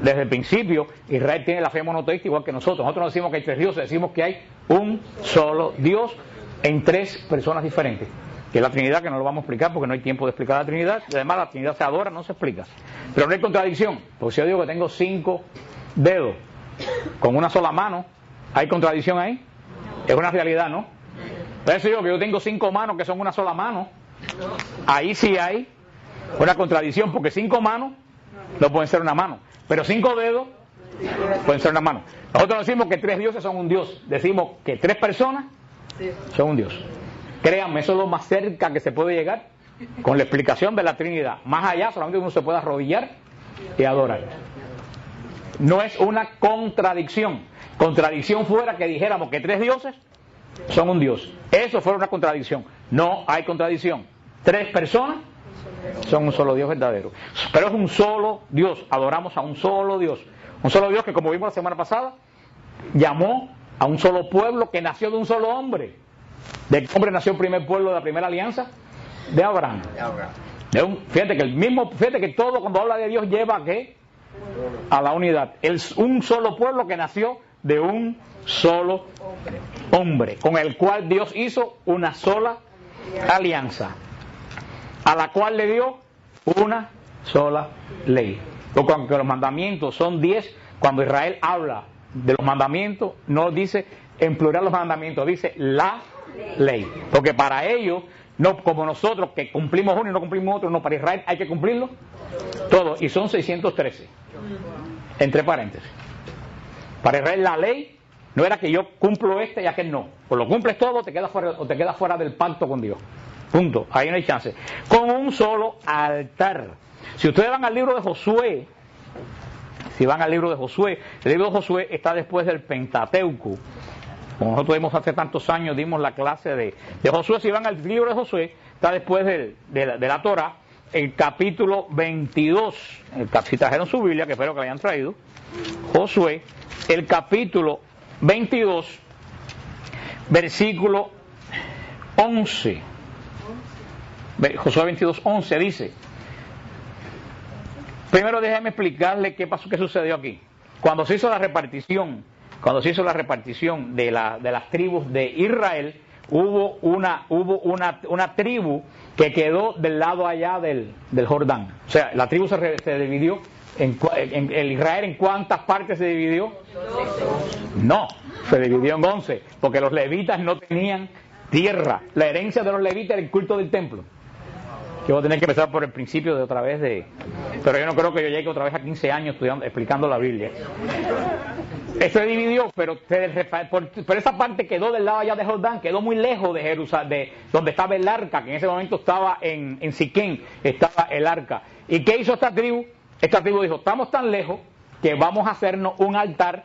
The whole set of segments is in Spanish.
desde el principio, Israel tiene la fe monoteísta igual que nosotros. Nosotros no decimos que hay tres dioses, decimos que hay un solo Dios en tres personas diferentes. Que es la Trinidad, que no lo vamos a explicar porque no hay tiempo de explicar la Trinidad. Además, la Trinidad se adora, no se explica. Pero no hay contradicción, porque si yo digo que tengo 5 dedos con una sola mano, ¿hay contradicción ahí? Es una realidad, ¿no? Entonces si yo digo que yo tengo 5 manos que son una sola mano, ahí sí hay una contradicción, porque 5 manos no pueden ser una mano, pero 5 dedos pueden ser una mano. Nosotros decimos que 3 dioses son un Dios, decimos que 3 personas son un Dios. Créanme, eso es lo más cerca que se puede llegar con la explicación de la Trinidad. Más allá, solamente uno se puede arrodillar y adorar. No es una contradicción. Contradicción fuera que dijéramos que 3 dioses son un Dios. Eso fuera una contradicción. No hay contradicción. 3 personas son un solo Dios verdadero. Pero es un solo Dios. Adoramos a un solo Dios. Un solo Dios que, como vimos la semana pasada, llamó a un solo pueblo que nació de un solo hombre. ¿De qué hombre nació el primer pueblo de la primera alianza? De Abraham. Fíjate que todo cuando habla de Dios lleva ¿a qué? A la unidad. Un solo pueblo que nació de un solo hombre, con el cual Dios hizo una sola alianza, a la cual le dio una sola ley. Porque aunque los mandamientos son 10, cuando Israel habla de los mandamientos, no dice en plural los mandamientos, dice la ley. Porque para ellos, no como nosotros que cumplimos uno y no cumplimos otro, no, para Israel hay que cumplirlo todo, y son 613, entre paréntesis. Para Israel la ley no era que yo cumplo y aquel no. Pues lo cumples todo, te quedas fuera del pacto con Dios. Punto. Ahí no hay chance. Con un solo altar. Si ustedes van al libro de Josué, el libro de Josué está después del Pentateuco. Como nosotros dimos hace tantos años, dimos la clase de Josué. Si van al libro de Josué, está después de la Torá, el capítulo 22. Si trajeron su Biblia, que espero que la hayan traído, Josué, el capítulo 22, versículo 11. Josué 22, 11 dice. Primero déjeme explicarle qué sucedió aquí. Cuando se hizo la repartición de las tribus de Israel, hubo una tribu que quedó del lado allá del Jordán. O sea, la tribu se dividió en el Israel. ¿En cuántas partes se dividió? No, se dividió en 11, porque los levitas no tenían tierra. La herencia de los levitas era el culto del templo. Yo voy a tener que empezar por el principio de otra vez pero yo no creo que yo llegue otra vez a 15 años explicando la Biblia. Esto se dividió, pero esa parte quedó del lado allá de Jordán, quedó muy lejos de Jerusalén, donde estaba el arca, que en ese momento estaba en Siquén, estaba el arca. ¿Y qué hizo esta tribu? Esta tribu dijo, estamos tan lejos que vamos a hacernos un altar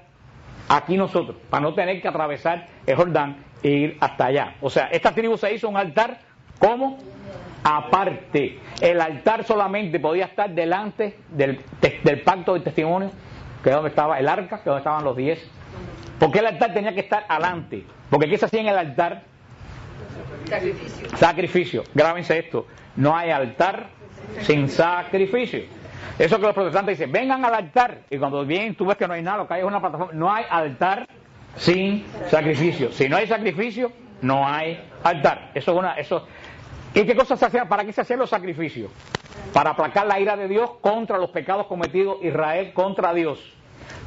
aquí nosotros, para no tener que atravesar el Jordán e ir hasta allá. O sea, esta tribu se hizo un altar, ¿cómo? Aparte. El altar solamente podía estar delante del pacto de testimonio, que es donde estaba el arca, que es donde estaban los 10. ¿Por qué el altar tenía que estar adelante? Porque ¿qué se hacía en el altar? Sacrificio. Grábense esto, no hay altar sin sacrificio. Eso que los protestantes dicen, vengan al altar, y cuando vienen tú ves que no hay nada, lo que hay es una plataforma. No hay altar sin sacrificio. Si no hay sacrificio, no hay altar. ¿Y qué cosas se hacían? ¿Para qué se hacían los sacrificios? Para aplacar la ira de Dios contra los pecados cometidos Israel contra Dios.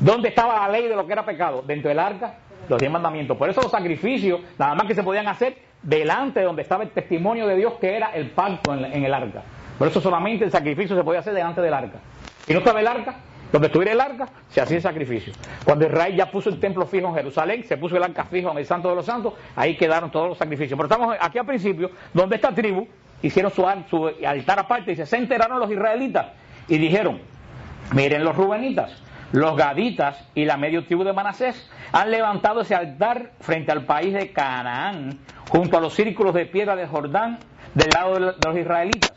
¿Dónde estaba la ley de lo que era pecado? Dentro del arca, los 10 mandamientos. Por eso los sacrificios, nada más que se podían hacer delante de donde estaba el testimonio de Dios, que era el pacto en el arca. Por eso solamente el sacrificio se podía hacer delante del arca. Si no estaba el arca, donde estuviera el arca, se hacía el sacrificio. Cuando Israel ya puso el templo fijo en Jerusalén, se puso el arca fijo en el Santo de los Santos, ahí quedaron todos los sacrificios. Pero estamos aquí al principio, donde esta tribu hicieron su altar aparte, y se enteraron los israelitas y dijeron, miren, los rubenitas, los gaditas y la medio tribu de Manasés han levantado ese altar frente al país de Canaán, junto a los círculos de piedra de Jordán, del lado de los israelitas.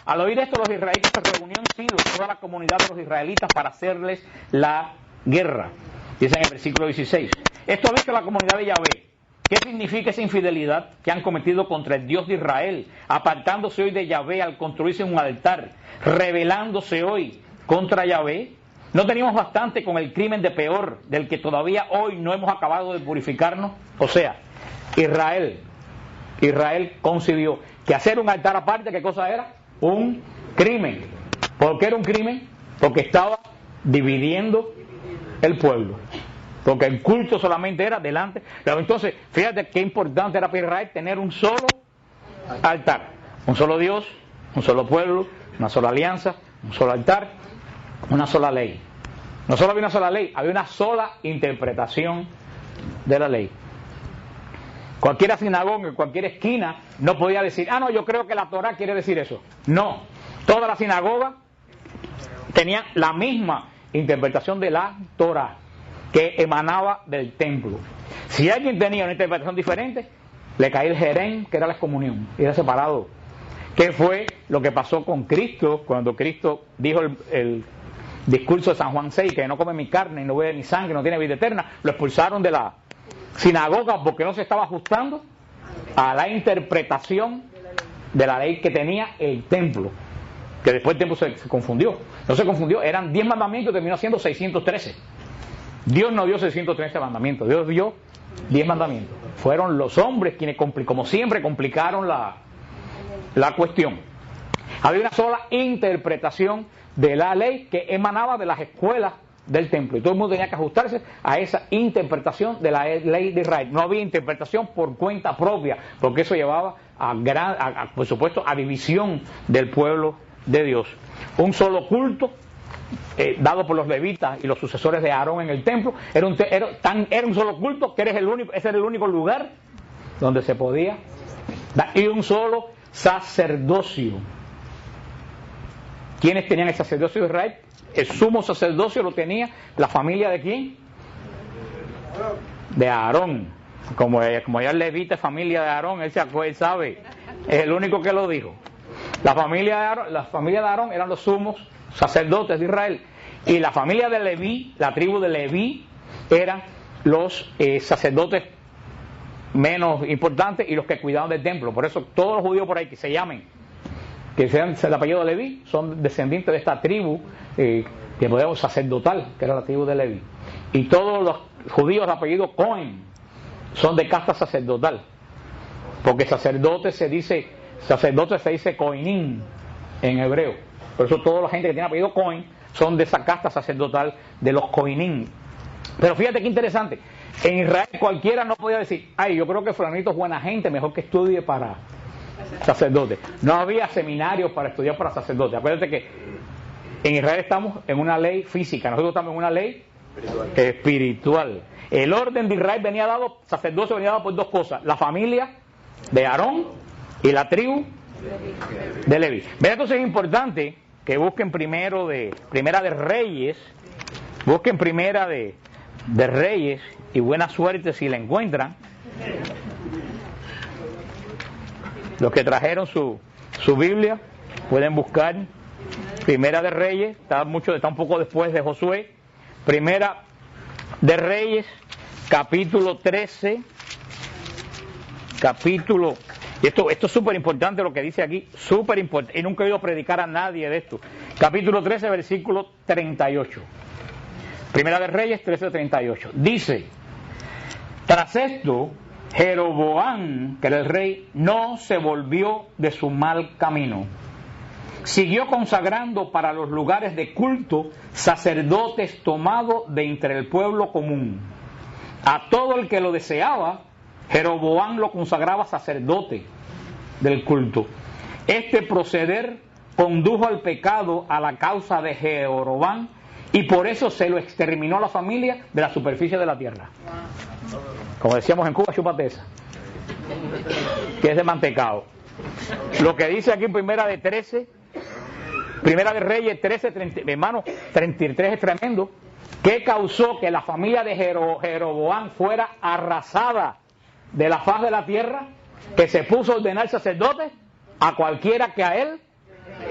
Al oír esto, los israelitas se reunieron en Silo, toda la comunidad de los israelitas, para hacerles la guerra. Dice en el versículo 16, esto ha visto la comunidad de Yahvé. ¿Qué significa esa infidelidad que han cometido contra el Dios de Israel, apartándose hoy de Yahvé al construirse un altar, rebelándose hoy contra Yahvé? no teníamos bastante con el crimen de Peor, del que todavía hoy no hemos acabado de purificarnos. O sea, Israel concibió que hacer un altar aparte, ¿qué cosa era? Un crimen. ¿Por qué era un crimen? Porque estaba dividiendo el pueblo. Porque el culto solamente era delante. Pero entonces, fíjate qué importante era para Israel tener un solo altar. Un solo Dios, un solo pueblo, una sola alianza, un solo altar, una sola ley. No solo había una sola ley, había una sola interpretación de la ley. Cualquier sinagoga, en cualquier esquina, no podía decir, no, yo creo que la Torah quiere decir eso. No, toda la sinagoga tenía la misma interpretación de la Torah, que emanaba del templo. Si alguien tenía una interpretación diferente, le caía el jerén, que era la excomunión, era separado. ¿Qué fue lo que pasó con Cristo cuando Cristo dijo el discurso de San Juan 6, que no come mi carne, no bebe mi sangre, no tiene vida eterna? Lo expulsaron de la sinagoga porque no se estaba ajustando a la interpretación de la ley que tenía el templo, que después el templo se confundió. No se confundió, eran 10 mandamientos y terminó siendo 613. Dios no dio 613 mandamientos, Dios dio 10 mandamientos. Fueron los hombres quienes, como siempre, complicaron la cuestión. Había una sola interpretación de la ley que emanaba de las escuelas del templo, y todo el mundo tenía que ajustarse a esa interpretación de la ley de Israel. No había interpretación por cuenta propia, porque eso llevaba por supuesto, a división del pueblo de Dios. Un solo culto dado por los levitas y los sucesores de Aarón en el templo, era un solo culto, que ese era el único lugar donde se podía dar, y un solo sacerdocio. ¿Quiénes tenían el sacerdocio de Israel? El sumo sacerdocio lo tenía la familia ¿de quién? De Aarón. Como ya el levita es familia de Aarón, él sabe, es el único que lo dijo. La familia de Aarón eran los sumos sacerdotes de Israel, y la familia de Leví, la tribu de Leví, eran los sacerdotes menos importantes y los que cuidaban del templo. Por eso todos los judíos por ahí que se llamen, que sean el apellido de Leví, son descendientes de esta tribu que podemos sacerdotal, que era la tribu de Leví. Y todos los judíos de apellido Cohen son de casta sacerdotal, porque sacerdote se dice Cohenim en hebreo. Por eso toda la gente que tiene apellido Cohen son de esa casta sacerdotal de los Cohenim. Pero fíjate qué interesante, en Israel cualquiera no podía decir, yo creo que fulanito es buena gente, mejor que estudie para sacerdote. No había seminarios para estudiar para sacerdote. Acuérdate que en Israel estamos en una ley física, nosotros estamos en una ley espiritual. El orden de Israel sacerdocio venía dado por dos cosas: la familia de Aarón y la tribu de Leví. Vean, entonces es importante que busquen Primera de Reyes, busquen Primera de Reyes, y buena suerte si la encuentran. Los que trajeron su Biblia pueden buscar Primera de Reyes, está un poco después de Josué. Primera de Reyes, capítulo 13, y esto es súper importante lo que dice aquí, súper importante, y nunca he oído predicar a nadie de esto. Capítulo 13, versículo 38. Primera de Reyes 13:38. Dice: tras esto, Jeroboam, que era el rey, no se volvió de su mal camino. Siguió consagrando para los lugares de culto sacerdotes tomados de entre el pueblo común. A todo el que lo deseaba, Jeroboam lo consagraba sacerdote del culto. Este proceder condujo al pecado a la causa de Jeroboam, y por eso se lo exterminó a la familia de la superficie de la tierra. Como decíamos en Cuba, chúpate esa, que es de mantecado. Lo que dice aquí en Primera de Reyes 13, hermano, 33 es tremendo. ¿Qué causó que la familia de Jeroboam fuera arrasada de la faz de la tierra? Que se puso a ordenar sacerdotes a cualquiera que a él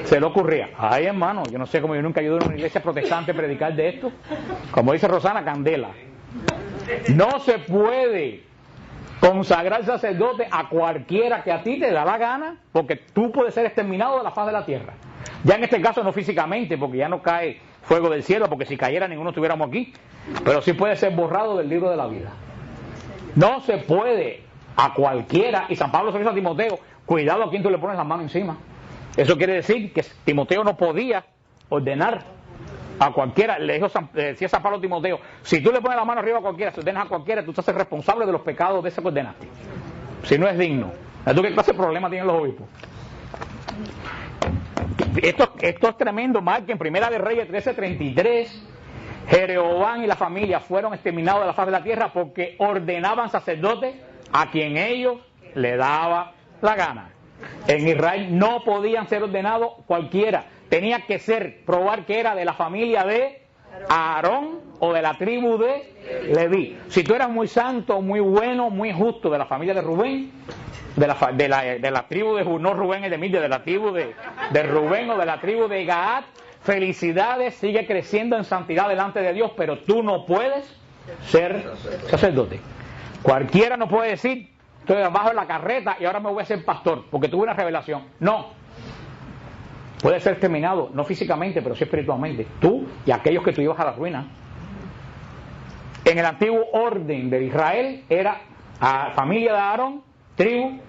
se le ocurría. Ay, hermano, yo no sé cómo, yo nunca ayudé a una iglesia protestante a predicar de esto. Como dice Rosana, candela. No se puede consagrar sacerdote a cualquiera que a ti te da la gana, porque tú puedes ser exterminado de la faz de la tierra. Ya en este caso no físicamente, porque ya no cae fuego del cielo, porque si cayera ninguno estuviéramos aquí, pero sí puede ser borrado del libro de la vida. No se puede a cualquiera, y San Pablo se dice a Timoteo, cuidado a quien tú le pones la mano encima. Eso quiere decir que Timoteo no podía ordenar a cualquiera. Le dijo decía San Pablo a Timoteo, si tú le pones la mano arriba a cualquiera, si ordenas a cualquiera, tú te haces responsable de los pecados de ese que ordenaste, si no es digno. ¿Tú qué clase de problema tienen los obispos? Esto es tremendo. Marca en Primera de Reyes 13:33, Jeroboam y la familia fueron exterminados de la faz de la tierra porque ordenaban sacerdotes a quien ellos le daba la gana. En Israel no podían ser ordenados cualquiera, tenía que probar que era de la familia de Aarón o de la tribu de Leví. Si tú eras muy santo, muy bueno, muy justo de la familia de Rubén, de la tribu de no Rubén es de Midia, de la tribu de Rubén o de la tribu de Gad, felicidades, sigue creciendo en santidad delante de Dios, pero tú no puedes ser sacerdote. Cualquiera no puede decir, estoy abajo de la carreta y ahora me voy a ser pastor porque tuve una revelación. No. Puede ser terminado, no físicamente, pero sí espiritualmente. Tú y aquellos que tú ibas a la ruina. En el antiguo orden de Israel era familia de Aarón, tribu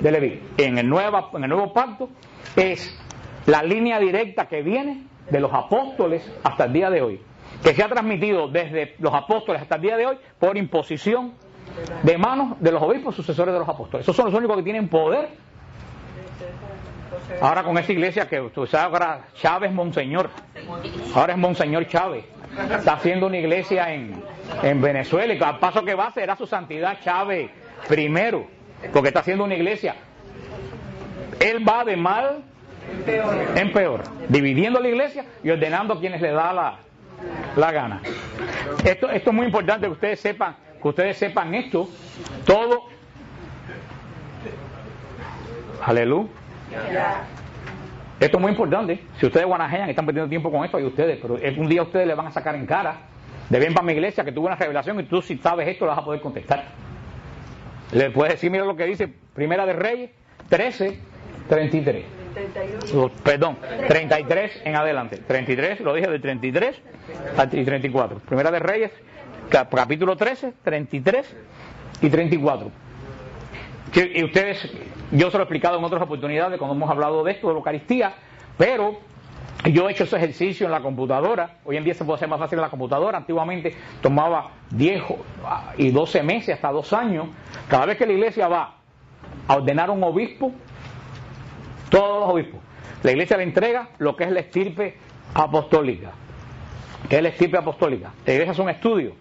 de Leví. En el nuevo pacto es la línea directa que viene de los apóstoles hasta el día de hoy, que se ha transmitido desde los apóstoles hasta el día de hoy por imposición de manos de los obispos sucesores de los apóstoles. Esos son los únicos que tienen poder. Ahora con esa iglesia que tú sabes, ahora Chávez Monseñor, ahora es Monseñor Chávez, está haciendo una iglesia en Venezuela, y al paso que va será su santidad Chávez primero, porque está haciendo una iglesia. Él va de mal en peor, dividiendo la iglesia y ordenando a quienes le da la gana. Esto es muy importante que ustedes sepan esto, todo. Aleluya. Esto es muy importante. Si ustedes guanajean y están perdiendo tiempo con esto, hay ustedes, pero un día ustedes le van a sacar en cara de ven para mi iglesia que tuve una revelación y tú si sabes esto lo vas a poder contestar. Le puedes decir, mira lo que dice Primera de Reyes 13:33. Perdón, 33 en adelante. 33, lo dije del 33 al 34. Primera de Reyes, capítulo 13, 33 y 34. Y ustedes, yo se lo he explicado en otras oportunidades cuando hemos hablado de esto, de la Eucaristía, pero yo he hecho ese ejercicio en la computadora. Hoy en día se puede hacer más fácil en la computadora. Antiguamente tomaba 10 y 12 meses, hasta 2 años. Cada vez que la iglesia va a ordenar un obispo, todos los obispos, la iglesia le entrega lo que es la estirpe apostólica. ¿Qué es la estirpe apostólica? La iglesia hace un estudio.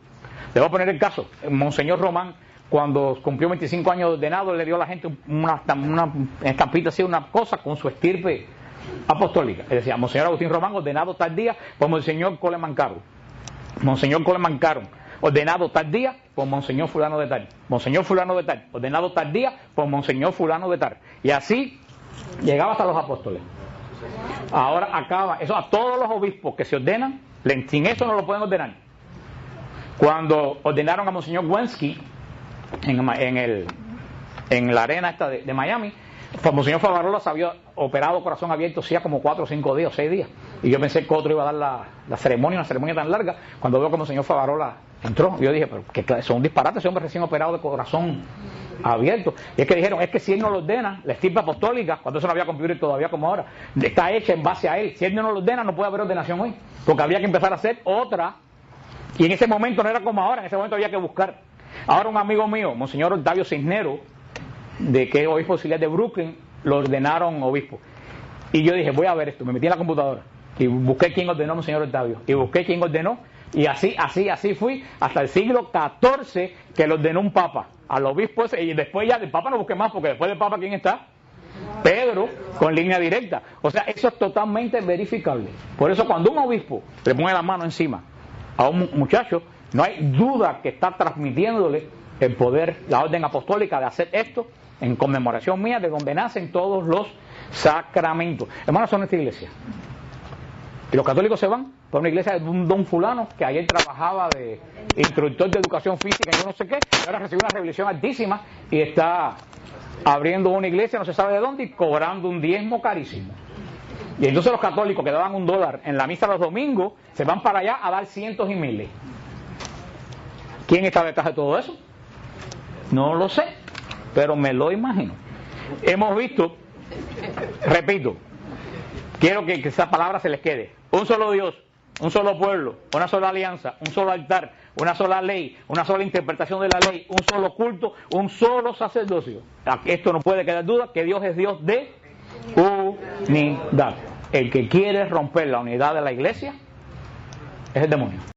Le voy a poner el caso. Monseñor Román, cuando cumplió 25 años de ordenado, le dio a la gente una estampita así, una cosa con su estirpe apostólica. Es decir, Monseñor Agustín Román, ordenado tal día por Monseñor Coleman Caro. Monseñor Coleman Caro, ordenado tal día por Monseñor fulano de tal. Monseñor fulano de tal, ordenado tal día por Monseñor fulano de tal. Y así llegaba hasta los apóstoles. Ahora acaba, eso a todos los obispos que se ordenan, sin eso no lo pueden ordenar. Cuando ordenaron a Monseñor Wensky en la arena esta de Miami, pues Monseñor Favarola se había operado corazón abierto hacía como 4 o 5 días, 6 días. Y yo pensé que otro iba a dar la ceremonia, una ceremonia tan larga. Cuando veo que Monseñor Favarola entró, yo dije, pero que son disparates, ese hombre recién operado de corazón abierto. Y es que dijeron, es que si él no lo ordena, la estirpe apostólica, cuando eso no había computer todavía como ahora, está hecha en base a él. Si él no lo ordena, no puede haber ordenación hoy, porque había que empezar a hacer otra. Y en ese momento no era como ahora, en ese momento había que buscar. Ahora un amigo mío, Monseñor Octavio Cisneros, de que es obispo auxiliar de Brooklyn, lo ordenaron obispo. Y yo dije, voy a ver esto, me metí en la computadora y busqué quién ordenó a Monseñor Octavio, y busqué quién ordenó, y así fui hasta el siglo XIV que lo ordenó un papa al obispo ese, y después ya del papa no busqué más, porque después del papa ¿quién está? Pedro, con línea directa. O sea, eso es totalmente verificable. Por eso cuando un obispo le pone la mano encima a un muchacho, no hay duda que está transmitiéndole el poder, la orden apostólica de hacer esto en conmemoración mía, de donde nacen todos los sacramentos. Hermanos, son nuestra iglesia. Y los católicos se van para una iglesia de un don fulano que ayer trabajaba de instructor de educación física y yo no sé qué, y ahora recibió una revelación altísima y está abriendo una iglesia no se sabe de dónde y cobrando un diezmo carísimo. Y entonces los católicos que daban $1 en la misa los domingos, se van para allá a dar cientos y miles. ¿Quién está detrás de todo eso? No lo sé, pero me lo imagino. Hemos visto, repito, quiero que esa palabra se les quede: un solo Dios, un solo pueblo, una sola alianza, un solo altar, una sola ley, una sola interpretación de la ley, un solo culto, un solo sacerdocio. Esto no puede quedar duda que Dios es Dios de unidad. El que quiere romper la unidad de la iglesia es el demonio.